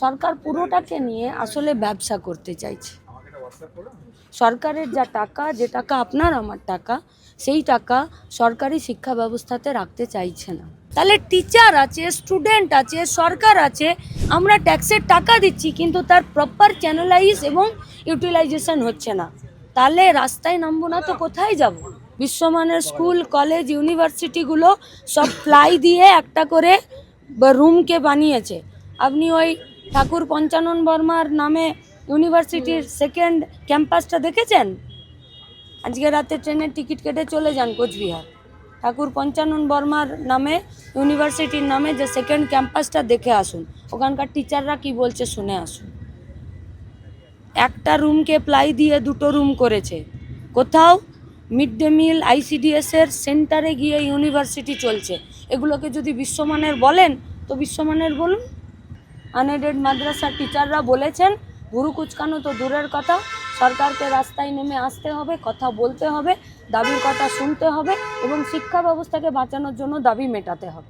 সরকার পুরোটাকে নিয়ে আসলে ব্যবসা করতে চাইছে। সরকারের যা টাকা, যে টাকা আপনার আমার টাকা, সেই টাকা সরকারি শিক্ষা ব্যবস্থাতে রাখতে চাইছে না। তাহলে টিচার আছে, স্টুডেন্ট আছে, সরকার আছে, আমরা ট্যাক্সের টাকা দিচ্ছি, কিন্তু তার প্রপার চ্যানেলাইজ এবং ইউটিলাইজেশন হচ্ছে না। তাহলে রাস্তায় নামবো না তো কোথায় যাব? বিশ্বমানের স্কুল, কলেজ, ইউনিভার্সিটিগুলো সব প্লাই দিয়ে একটা করে রুমকে বানিয়েছে। আপনি ওই ঠাকুর পঞ্চানন বর্মার নামে ইউনিভার্সিটির সেকেন্ড ক্যাম্পাসটা দেখেছেন? আজকে রাতে ট্রেনের টিকিট কেটে চলে যান কোচবিহার, ঠাকুর পঞ্চানন বর্মার নামে ইউনিভার্সিটির নামে যে সেকেন্ড ক্যাম্পাসটা দেখে আসুন। ওখানকার টিচাররা কি বলছে শুনে আসুন। একটা রুমকে প্লাই দিয়ে দুটো রুম করেছে। কোথাও মিড ডে মিল, আইসিডিএসের সেন্টারে গিয়ে ইউনিভার্সিটি চলছে। এগুলোকে যদি বিশ্বমানের বলেন তো বিশ্বমানের বলুন। আনএডেড মাদ্রাসার টিচাররা বলেছেন, গুরু কুচকানো তো দূরের কথা, সরকারকে রাস্তায় নেমে আসতে হবে, কথা বলতে হবে, দাবির কথা শুনতে হবে এবং শিক্ষা ব্যবস্থাকে বাঁচানোর জন্য দাবি মেটাতে হবে।